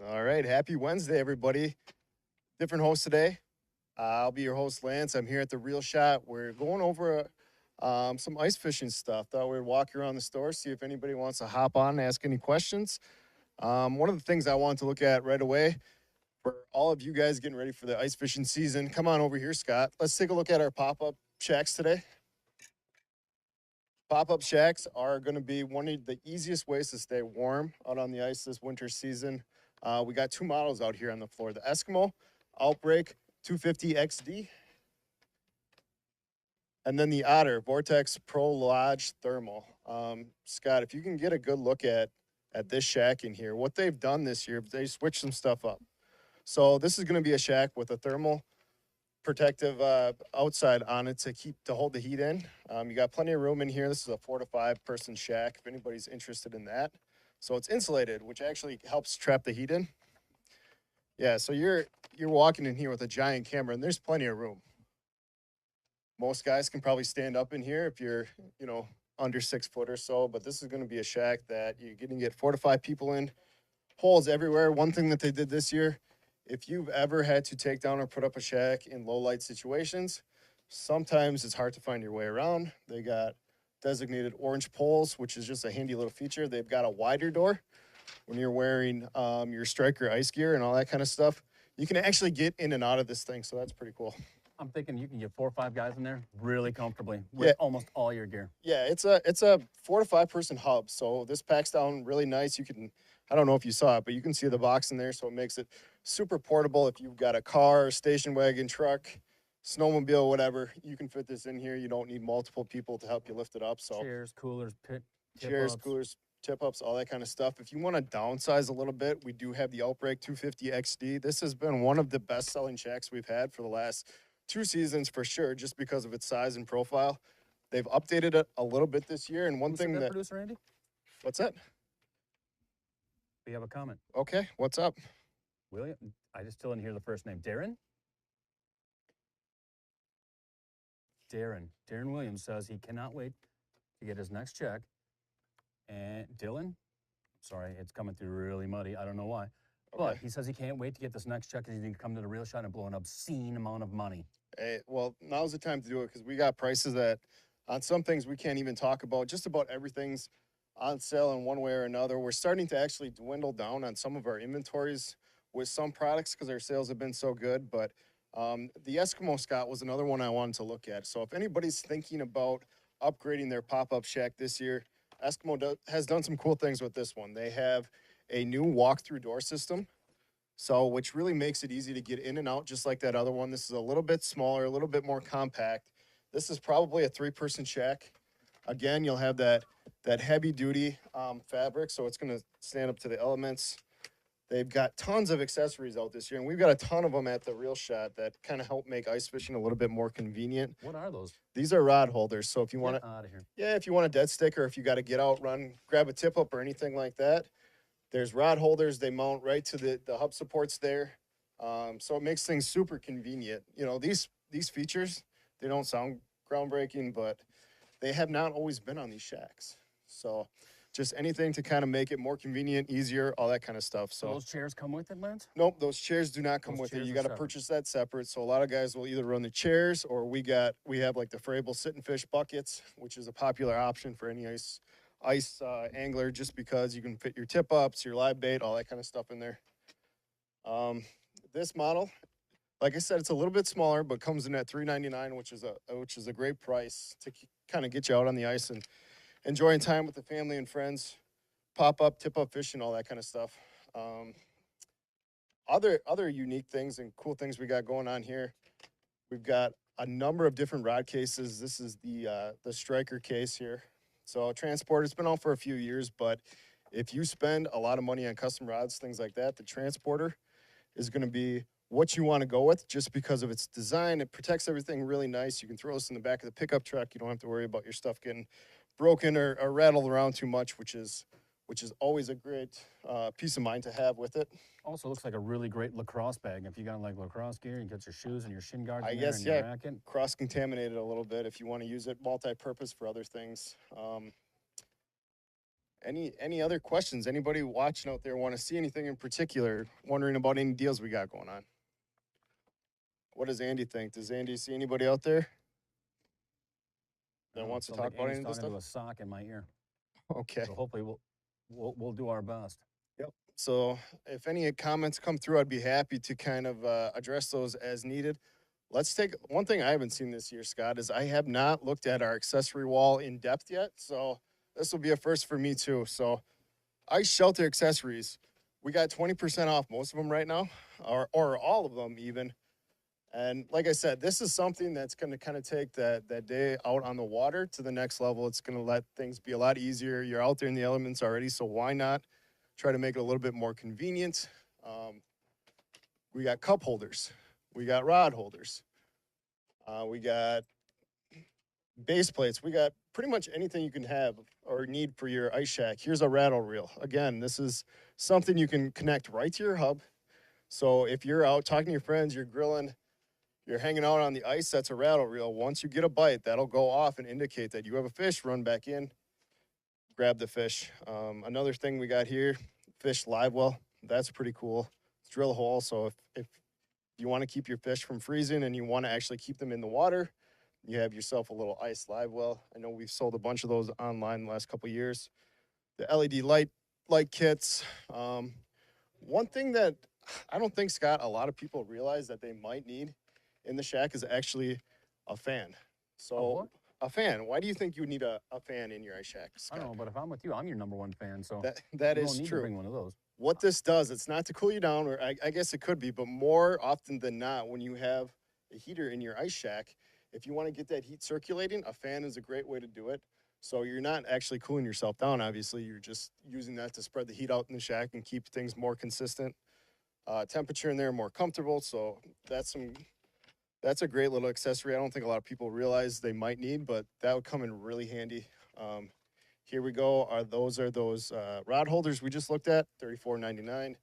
All right, happy Wednesday, everybody. Different host today. I'll be your host, Lance. I'm here at the Real Shot. We're going over some ice fishing stuff. Thought we'd walk around the store, see if anybody wants to hop on and ask any questions. One of the things I want to look at right away for all of you guys getting ready for the ice fishing season. Come on over here, Scott. Let's take a look at our pop-up shacks today. Pop-up shacks are going to be one of the easiest ways to stay warm out on the ice this winter season. We got two models out here on the floor. The Eskimo Outbreak 250 XD, and then the Otter Vortex Pro Lodge Thermal. Scott, if you can get a good look at this shack in here, what they've done this year, they switched some stuff up. So this is going to be a shack with a thermal protective outside on it to hold the heat in. You got plenty of room in here. This is a 4 to 5 person shack if anybody's interested in that. So it's insulated, which actually helps trap the heat in. Yeah, so you're walking in here with a giant camera, and there's plenty of room. Most guys can probably stand up in here if you're, under 6 foot or so, but this is going to be a shack that you're going to get 4 to 5 people in. Holes everywhere. One thing that they did this year, if you've ever had to take down or put up a shack in low light situations, sometimes it's hard to find your way around. They got designated orange poles, which is just a handy little feature. They've got a wider door when you're wearing your striker ice gear and all that kind of stuff. You can actually get in and out of this thing, so that's pretty cool. I'm thinking you can get 4 or 5 guys in there really comfortably with Yeah. almost all your gear. Yeah, it's a 4 to 5 person hub, so this packs down really nice. You can, I don't know if you saw it, but you can see the box in there, so it makes it super portable. If you've got a car, station wagon, truck, snowmobile, whatever, you can fit this in here. You don't need multiple people to help you lift it up. So Chairs, coolers, chairs, coolers, tip ups, all that kind of stuff. If you want to downsize a little bit, we do have the Outbreak 250 XD. This has been one of the best selling shacks we've had for the last 2 seasons for sure, just because of its size and profile. They've updated it a little bit this year, and one Who's thing that producer Andy? what's that? We have a comment. Okay, what's up? William, I just still didn't hear the first name. Darren Williams says he cannot wait to get his next check. And Dylan, sorry, it's coming through really muddy. I don't know why. But he says he can't wait to get this next check because he can come to the Real Shot and blow an obscene amount of money. Hey, well, now's the time to do it because we got prices that on some things we can't even talk about. Just about everything's on sale in one way or another. We're starting to actually dwindle down on some of our inventories with some products because our sales have been so good. But the Eskimo Scott was another one I wanted to look at. So if anybody's thinking about upgrading their pop-up shack this year, Eskimo has done some cool things with this one. They have a new walk-through door system, so which really makes it easy to get in and out, just like that other one. This is a little bit smaller, a little bit more compact. This is probably a 3-person shack. Again, you'll have that heavy-duty fabric, so it's going to stand up to the elements. They've got tons of accessories out this year, and we've got a ton of them at the Real Shot that kind of help make ice fishing a little bit more convenient. What are those? These are rod holders, so if you want Get out of here. yeah, if you want a dead stick or if you got to get out, run, grab a tip up or anything like that, there's rod holders. They mount right to the hub supports there. So it makes things super convenient. These features, they don't sound groundbreaking, but they have not always been on these shacks. So just anything to kind of make it more convenient, easier, all that kind of stuff. So those chairs come with it, Lance? Nope, those chairs do not come with it. You got to purchase that separate. So a lot of guys will either run the chairs or we have like the Frable sit and fish buckets, which is a popular option for any ice angler, just because you can fit your tip ups, your live bait, all that kind of stuff in there. This model, like I said, it's a little bit smaller, but comes in at $399, which is a great price to kind of get you out on the ice and enjoying time with the family and friends, pop up, tip up fishing, all that kind of stuff. Other unique things and cool things we got going on here. We've got a number of different rod cases. This is the striker case here. So Transporter's been out for a few years, but if you spend a lot of money on custom rods, things like that, the Transporter is going to be what you want to go with just because of its design. It protects everything really nice. You can throw this in the back of the pickup truck. You don't have to worry about your stuff getting broken or rattled around too much, which is always a great peace of mind to have with it. Also looks like a really great lacrosse bag. If you got like lacrosse gear, you got your shoes and your shin guards I in guess, there and yeah, your racket. cross-contaminated a little bit if you want to use it multi-purpose for other things. Any other questions? Anybody watching out there want to see anything in particular? Wondering about any deals we got going on? What does Andy think? Does Andy see anybody out there that wants to Sounds talk like about Andy's any of this talking stuff? to a sock in my ear. Okay. So hopefully we'll do our best. Yep. So if any comments come through, I'd be happy to kind of address those as needed. Let's take one thing I haven't seen this year, Scott, is I have not looked at our accessory wall in depth yet. So this will be a first for me too. So ice shelter accessories, we got 20% off most of them right now, or all of them even. And like I said, this is something that's going to kind of take that day out on the water to the next level. It's going to let things be a lot easier. You're out there in the elements already, so why not try to make it a little bit more convenient? We got cup holders, we got rod holders, we got base plates. We got pretty much anything you can have or need for your ice shack. Here's a rattle reel. Again, this is something you can connect right to your hub. So if you're out talking to your friends, you're grilling, you're hanging out on the ice, that's a rattle reel. Once you get a bite, that'll go off and indicate that you have a fish, run back in, grab the fish. Another thing we got here, fish live well. That's pretty cool. Drill a hole. So if you want to keep your fish from freezing and you want to actually keep them in the water, you have yourself a little ice live well. I know we've sold a bunch of those online the last couple of years. The LED light kits. One thing that I don't think, Scott, a lot of people realize that they might need in the shack is actually a fan. So what? a fan. Why do you think you would need a fan in your ice shack, I Scott? don't know, but if I'm with you, I'm your number one fan. So That you is don't need to true. bring one of those. What this does, it's not to cool you down, or I guess it could be, but more often than not, when you have a heater in your ice shack, if you want to get that heat circulating, a fan is a great way to do it. So you're not actually cooling yourself down, obviously. You're just using that to spread the heat out in the shack and keep things more consistent. Temperature in there more comfortable. So that's a great little accessory. I don't think a lot of people realize they might need, but that would come in really handy. Here we go. Those rod holders we just looked at, $34.99.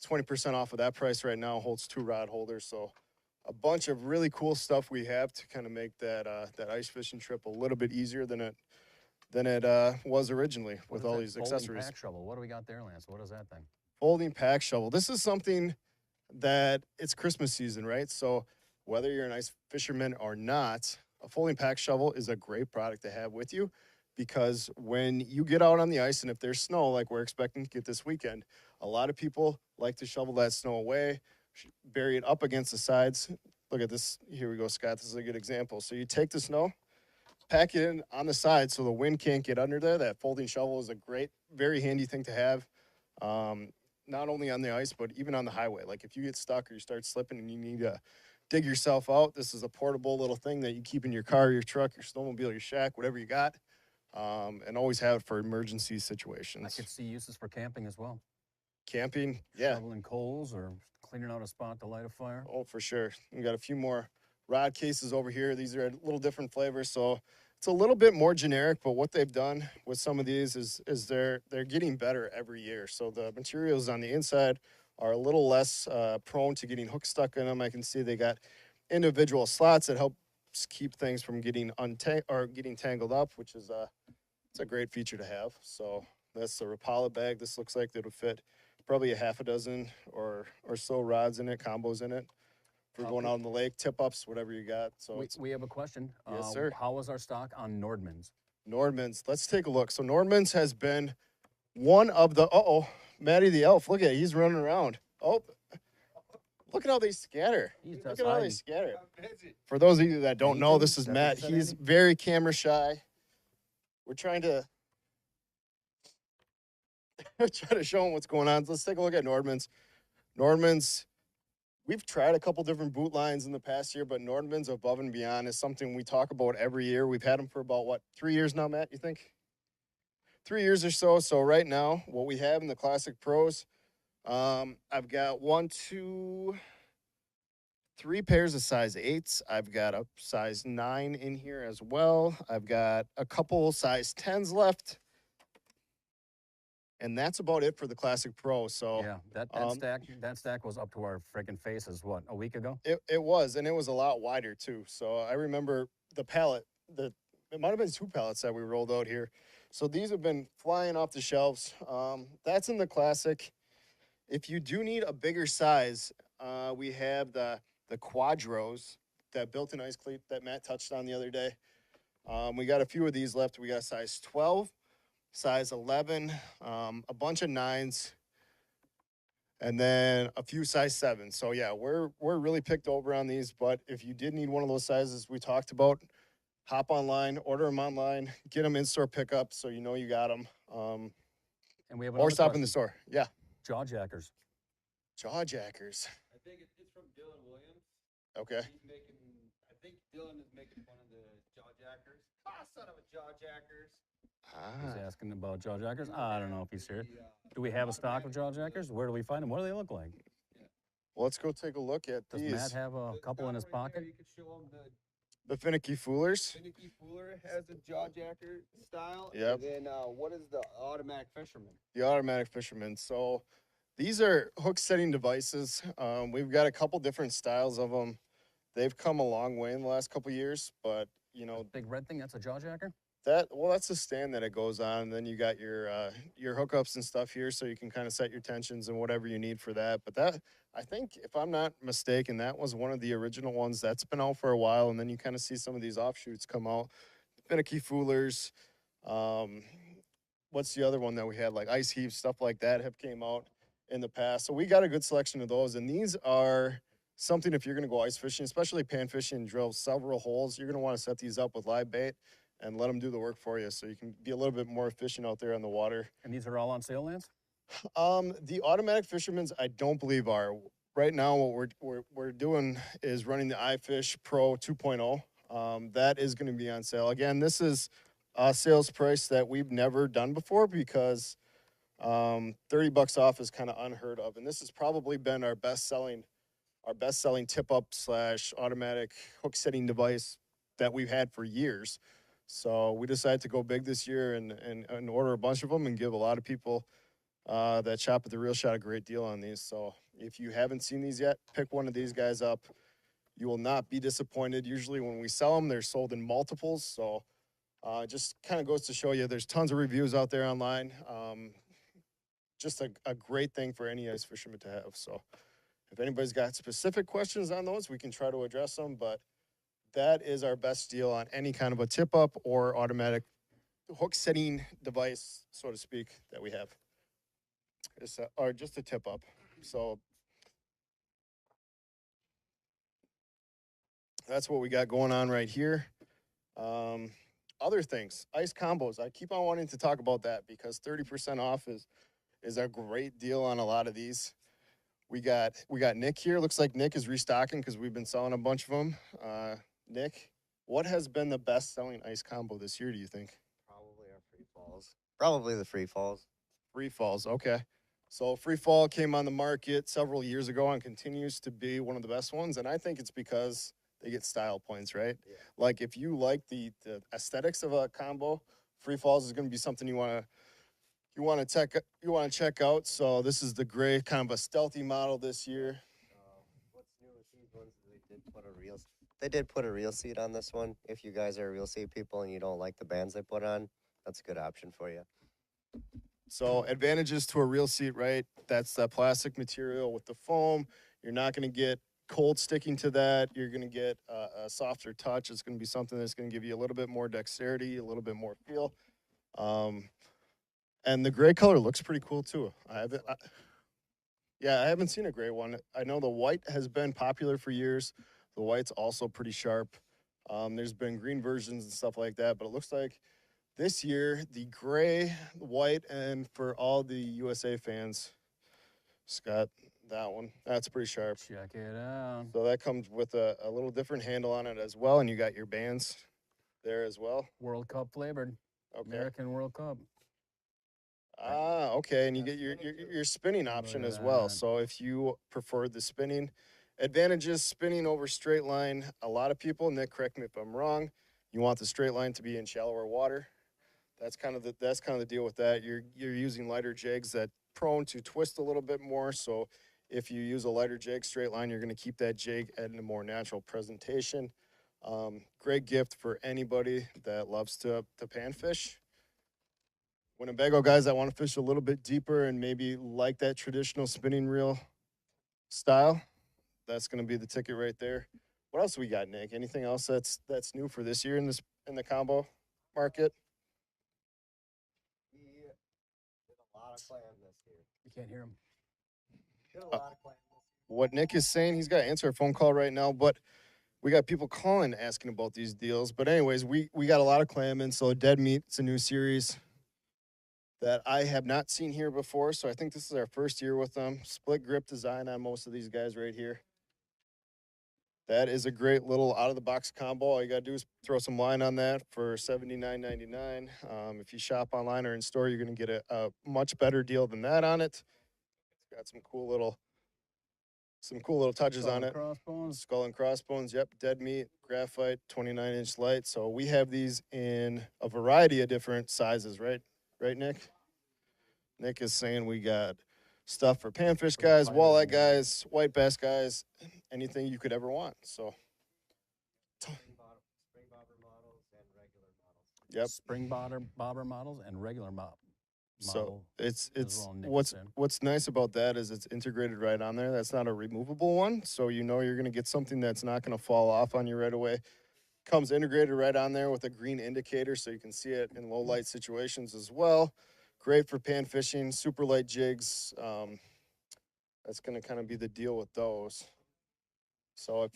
20% off of that price right now. Holds 2 rod holders. So a bunch of really cool stuff we have to kind of make that ice fishing trip a little bit easier than it was originally with all these Folding accessories. pack shovel. What do we got there, Lance? What is that thing? Folding pack shovel. This is something that it's Christmas season, right? So whether you're an ice fisherman or not, a folding pack shovel is a great product to have with you, because when you get out on the ice and if there's snow like we're expecting to get this weekend, a lot of people like to shovel that snow away, bury it up against the sides. Look at this. Here we go, Scott. This is a good example. So you take the snow, pack it in on the side so the wind can't get under there. That folding shovel is a great, very handy thing to have. Not only on the ice, but even on the highway. Like if you get stuck or you start slipping and you need to dig yourself out, this is a portable little thing that you keep in your car, your truck, your snowmobile, your shack, whatever you got, and always have it for emergency situations. I could see uses for camping as well. Camping, yeah. Shoveling coals or cleaning out a spot to light a fire. Oh, for sure. We got a few more rod cases over here. These are a little different flavors, so it's a little bit more generic. But what they've done with some of these is they're getting better every year. So the materials on the inside are a little less prone to getting hook stuck in them. I can see they got individual slots that help keep things from getting getting tangled up, which is it's a great feature to have. So that's the Rapala bag. This looks like it'll fit probably a half a dozen or so rods in it, combos in it. If we're going out on the lake, tip ups, whatever you got. So we have a question. Yes, sir. How is our stock on Nordman's? Nordman's, let's take a look. So Nordman's has been one of the Matty the elf. Look at it, he's running around. Oh, look at how they scatter. Look at how they scatter. For those of you that don't know, this is Matt. He's very camera shy. We're trying to try to show him what's going on. Let's take a look at Nordman's. Nordman's, we've tried a couple different boot lines in the past year, but Nordman's Above and Beyond is something we talk about every year. We've had them for about, 3 years now, Matt, you think? 3 years or so. So right now, what we have in the Classic Pros, I've got 3 pairs of size 8s. I've got a size 9 in here as well. I've got a couple size 10s left. And that's about it for the Classic Pro. So yeah, that stack was up to our freaking faces. What, a week ago? It was, and it was a lot wider too. So I remember the pallet. It might have been 2 pallets that we rolled out here. So these have been flying off the shelves. That's in the classic. If you do need a bigger size, we have the Quadros, that built-in ice cleat that Matt touched on the other day. We got a few of these left. We got size 12, size 11, a bunch of 9s, and then a few size 7s. So yeah, we're really picked over on these. But if you did need one of those sizes we talked about, hop online, order them online, get them in-store pickup so you know you got them. And we have Or another stop in the question. store. Yeah, Jaw jackers. jaw jackers. I think it's from Dylan Williams. Okay. He's making. I think Dylan is making fun of the jaw jackers. Ah, son of a jaw jackers. He's Ah. asking about jaw jackers. I don't know if he's here. Do we have a stock of jaw jackers? Where do we find them? What do they look like? Well, let's go take a look at Does these. Matt have a couple in his pocket? You can show him The finicky foolers. Finicky Fooler has a jaw jacker style. Yep. And then what is the automatic fisherman? The automatic fisherman. So these are hook setting devices. We've got a couple different styles of them. They've come a long way in the last couple years, but you know Big red thing, that's a jaw jacker? that's the stand that it goes on. And then you got your hookups and stuff here, so you can kind of set your tensions and whatever you need for that. But that, I think, if I'm not mistaken, that was one of the original ones that's been out for a while. And then you kind of see some of these offshoots come out. Finicky foolers. What's the other one that we had? Like ice heaves, stuff like that have came out in the past. So we got a good selection of those. And these are something, if you're going to go ice fishing, especially pan fishing and drill several holes, you're going to want to set these up with live bait and let them do the work for you, so you can be a little bit more efficient out there on the water. And these are all on sale, Lance? The automatic fishermen's, I don't believe are. Right now, what we're doing is running the iFish Pro 2.0. That is going to be on sale. Again, this is a sales price that we've never done before because $30 off is kind of unheard of, and this has probably been our best selling tip up / automatic hook setting device that we've had for years. So we decided to go big this year and order a bunch of them and give a lot of people that shop at the Real Shot a great deal on these. So if you haven't seen these yet, pick one of these guys up. You will not be disappointed. Usually when we sell them, they're sold in multiples. So just kind of goes to show you there's tons of reviews out there online. Just a great thing for any ice fisherman to have. So if anybody's got specific questions on those, we can try to address them. But that is our best deal on any kind of a tip up or automatic hook setting device, so to speak, that we have. Or just a tip up. So that's what we got going on right here. Other things, ice combos. I keep on wanting to talk about that because 30% off is a great deal on a lot of these. We got Nick here. Looks like Nick is restocking because we've been selling a bunch of them. Nick, what has been the best selling ice combo this year, do you think? Probably our free falls. Probably the free falls. Free falls, okay. So free fall came on the market several years ago and continues to be one of the best ones. And I think it's because they get style points, right? Yeah. Like if you like the aesthetics of a combo, free falls is going to be something you want to check out. So this is the gray, kind of a stealthy model this year. What's new with these ones? They did put a reel seat on this one. If you guys are reel seat people and you don't like the bands they put on, that's a good option for you. So advantages to a reel seat, right? That's that plastic material with the foam. You're not going to get cold sticking to that. You're going to get a softer touch. It's going to be something that's going to give you a little bit more dexterity, a little bit more feel. And the gray color looks pretty cool too. I haven't seen a gray one. I know the white has been popular for years. The white's also pretty sharp. There's been green versions and stuff like that, but it looks like this year the gray, white, and for all the USA fans, Scott, that one, that's pretty sharp. Check it out. So that comes with a little different handle on it as well, and you got your bands there as well. World Cup flavored. Okay. American World Cup. Ah, okay, and you get your spinning option Look at as well. that. So if you prefer the spinning, advantages spinning over straight line. A lot of people, Nick, correct me if I'm wrong, you want the straight line to be in shallower water. That's kind of the deal with that. You're using lighter jigs that prone to twist a little bit more. So if you use a lighter jig straight line, you're going to keep that jig at a more natural presentation. Great gift for anybody that loves to pan fish. Winnebago guys that want to fish a little bit deeper and maybe like that traditional spinning reel style, that's going to be the ticket right there. What else we got, Nick? Anything else that's new for this year in the combo market? We did a lot of clam this year. You can't hear him. Did a lot of clam this year. What Nick is saying, he's got to answer a phone call right now, but we got people calling asking about these deals. But anyways, we got a lot of clam in. So Dead Meat, it's a new series that I have not seen here before. So I think this is our first year with them. Split grip design on most of these guys right here. That is a great little out of the box combo. All you gotta do is throw some line on that for $79.99. If you shop online or in store, you're gonna get a much better deal than that on it. It's got some cool little touches on it. Crossbones. Skull and crossbones, yep. Dead meat, graphite, 29-inch light. So we have these in a variety of different sizes, right? Right, Nick? Nick is saying we got stuff for panfish guys, walleye guys, white bass guys, anything you could ever want. So, Spring bobber models and regular models. yep. Spring bobber models and regular model. So it's well, Nick said. what's nice about that is it's integrated right on there. That's not a removable one, so you know you're gonna get something that's not gonna fall off on you right away. Comes integrated right on there with a green indicator, so you can see it in low light situations as well. Great for pan fishing, super light jigs. That's gonna kind of be the deal with those. So if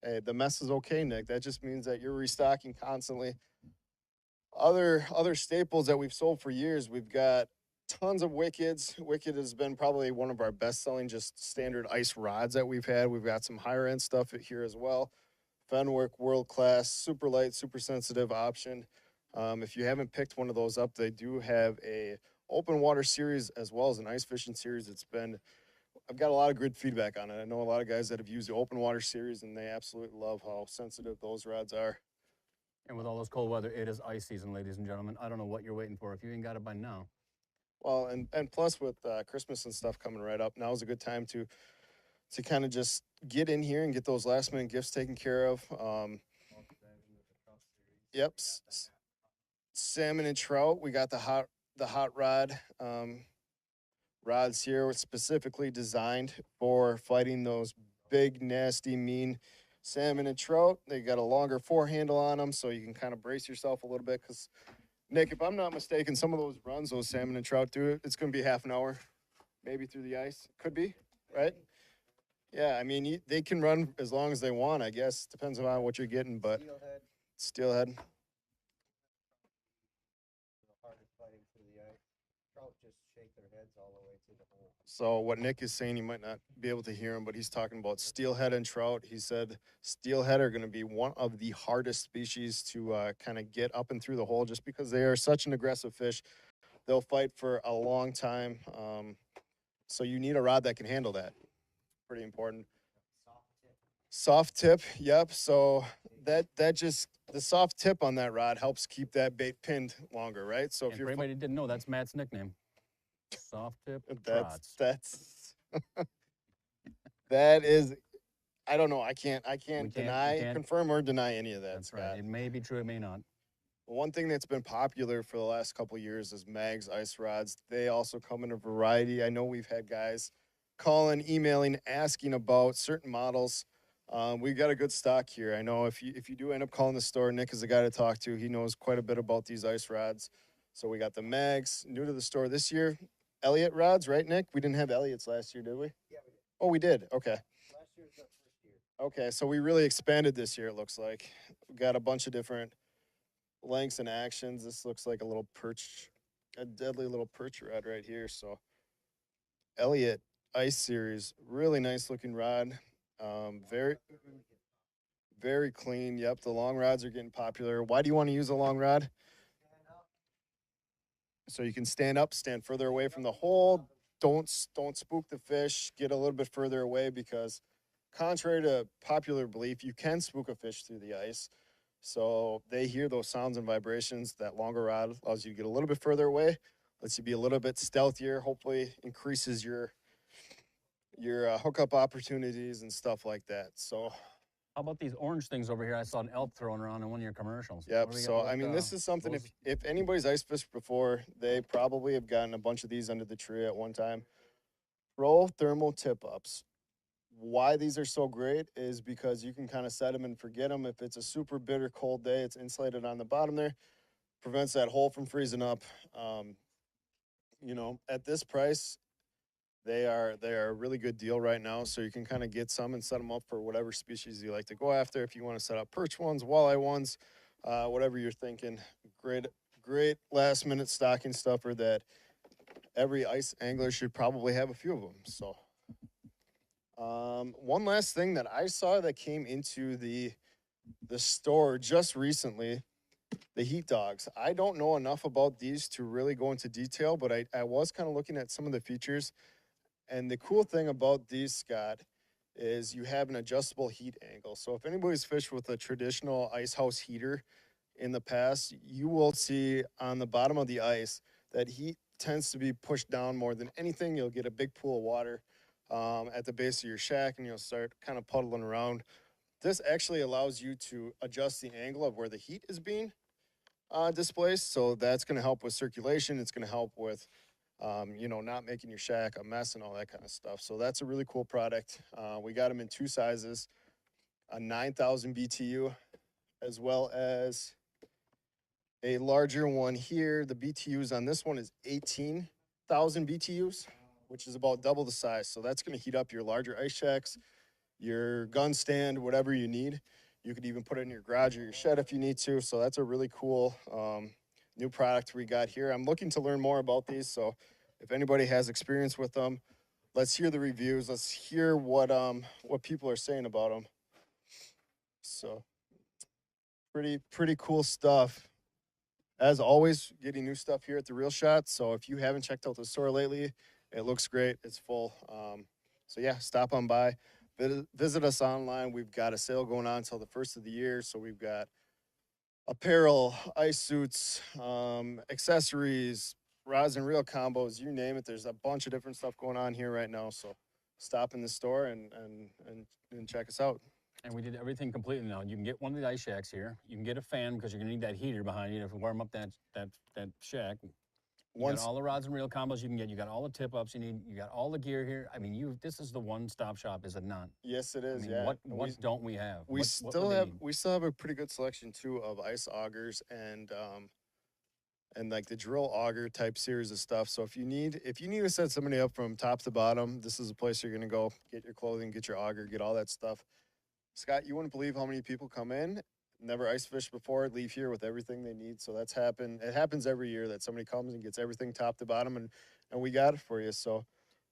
hey, the mess is okay, Nick. That just means that you're restocking constantly. Other staples that we've sold for years, we've got tons of Wickeds. Wicked has been probably one of our best selling just standard ice rods that we've had. We've got some higher end stuff here as well. Fenwick, world class, super light, super sensitive option. If you haven't picked one of those up, they do have a open water series as well as an ice fishing series. I've got a lot of good feedback on it. I know a lot of guys that have used the open water series and they absolutely love how sensitive those rods are. And with all this cold weather, it is ice season, ladies and gentlemen. I don't know what you're waiting for if you ain't got it by now. Well, and plus with Christmas and stuff coming right up, now is a good time to kind of just get in here and get those last minute gifts taken care of. Yep, salmon and trout. We got the hot rod rods here, specifically designed for fighting those big, nasty, mean salmon and trout. They got a longer fore handle on them, so you can kind of brace yourself a little bit. Because Nick, if I'm not mistaken, some of those runs those salmon and trout do, it's going to be half an hour, maybe through the ice. Could be, right? Yeah, I mean they can run as long as they want. I guess depends on what you're getting, but steelhead. The hardest fighting through the ice. Trout just shake their heads all the way to the hole. So what Nick is saying, you might not be able to hear him, but he's talking about steelhead and trout. He said steelhead are going to be one of the hardest species to kind of get up and through the hole, just because they are such an aggressive fish. They'll fight for a long time. So you need a rod that can handle that. Pretty important. Soft tip, yep. So that just the soft tip on that rod helps keep that bait pinned longer, right? So if And you're for anybody that didn't know, that's Matt's nickname. Soft tip rods. that's that is I don't know. I can't We can't- confirm or deny any of that. That's Scott. right. It may be true, it may not. One thing that's been popular for the last couple of years is Mag's ice rods. They also come in a variety. I know we've had guys calling, emailing, asking about certain models. We've got a good stock here. I know if you do end up calling the store, Nick is the guy to talk to. He knows quite a bit about these ice rods. So we got the Mags, new to the store this year. Elliott rods, right, Nick? We didn't have Elliott's last year, did we? Yeah, we did. Oh, we did. Okay. Last year's our first year. Okay, so we really expanded this year, it looks like. We got a bunch of different lengths and actions. This looks like a deadly little perch rod right here. So Elliott Ice Series, really nice looking rod. Very clean. Yep, the long rods are getting popular. Why do you want to use a long rod? So you can stand up, stand further away from the hole. Don't spook the fish. Get a little bit further away, because contrary to popular belief, you can spook a fish through the ice. So they hear those sounds and vibrations. That longer rod allows you to get a little bit further away, lets you be a little bit stealthier, hopefully increases your hookup opportunities and stuff like that. So How about these orange things over here? I saw an elk throwing around in one of your commercials. Yep. What do we got- So what, I mean, this is something. those- If anybody's ice fished before, they probably have gotten a bunch of these under the tree at one time. Pro thermal tip ups. Why these are so great is because you can kind of set them and forget them. If it's a super bitter cold day, it's insulated on the bottom there, prevents that hole from freezing up. You know, at this price, they are a really good deal right now. So you can kind of get some and set them up for whatever species you like to go after. If you want to set up perch ones, walleye ones, whatever you're thinking. Great last minute stocking stuffer that every ice angler should probably have a few of them. So, one last thing that I saw that came into the store just recently, the heat dogs. I don't know enough about these to really go into detail, but I was kind of looking at some of the features. And the cool thing about these, Scott, is you have an adjustable heat angle. So if anybody's fished with a traditional ice house heater in the past, you will see on the bottom of the ice that heat tends to be pushed down more than anything. You'll get a big pool of water at the base of your shack, and you'll start kind of puddling around. This actually allows you to adjust the angle of where the heat is being displaced. So that's going to help with circulation. It's going to help with you know, not making your shack a mess and all that kind of stuff. So that's a really cool product. We got them in two sizes, a 9,000 BTU, as well as a larger one here. The BTUs on this one is 18,000 BTUs, which is about double the size. So that's going to heat up your larger ice shacks, your gun stand, whatever you need. You could even put it in your garage or your shed if you need to. So that's a really cool new product we got here. I'm looking to learn more about these. So if anybody has experience with them, let's hear the reviews. Let's hear what people are saying about them. So pretty cool stuff. As always, getting new stuff here at the Real Shot. So if you haven't checked out the store lately, it looks great. It's full. So yeah, stop on by. Visit us online. We've got a sale going on until the first of the year. So we've got apparel, ice suits, accessories, rods and reel combos, you name it. There's a bunch of different stuff going on here right now. So stop in the store and check us out. And we did everything completely now. You can get one of the ice shacks here. You can get a fan because you're gonna need that heater behind you to warm up that shack. You got all the rods and reel combos you can get. You got all the tip ups you need. You got all the gear here. I mean, this is the one-stop shop, is it not? Yes, it is. I mean, yeah. What don't we have? We What still would they have need? we still have a pretty good selection too of ice augers and like the drill auger type series of stuff. So if you need to set somebody up from top to bottom, this is a place you're gonna go get your clothing, get your auger, get all that stuff. Scott, you wouldn't believe how many people come in, never ice fished before, leave here with everything they need. So that's happened. It happens every year that somebody comes and gets everything top to bottom, and we got it for you. So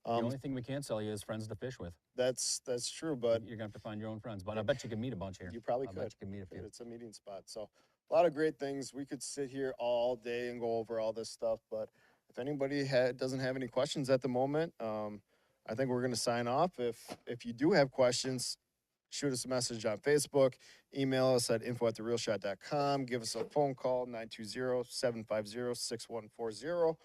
The only thing we can't sell you is friends to fish with. that's true, but You're gonna have to find your own friends. But I bet you can meet a bunch here. you probably I could. bet you can meet a few. It's a meeting spot. So a lot of great things. We could sit here all day and go over all this stuff, but if anybody doesn't have any questions at the moment, I think we're going to sign off. If you do have questions, shoot us a message on Facebook, email us at info@therealshot.com, give us a phone call, 920-750-6140,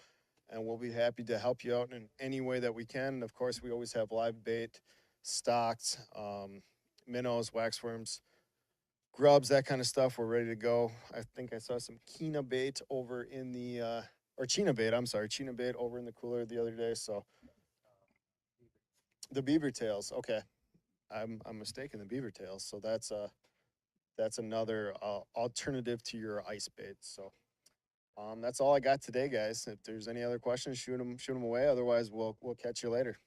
and we'll be happy to help you out in any way that we can. And of course, we always have live bait stocked, minnows, waxworms, grubs, that kind of stuff. We're ready to go. I think I saw some Kina bait over in the, or China bait, I'm sorry, China bait over in the cooler the other day. So the beaver tails, okay. I'm mistaken, the beaver tails. So that's another alternative to your ice bait. So that's all I got today, guys. If there's any other questions, shoot them away. Otherwise, we'll catch you later.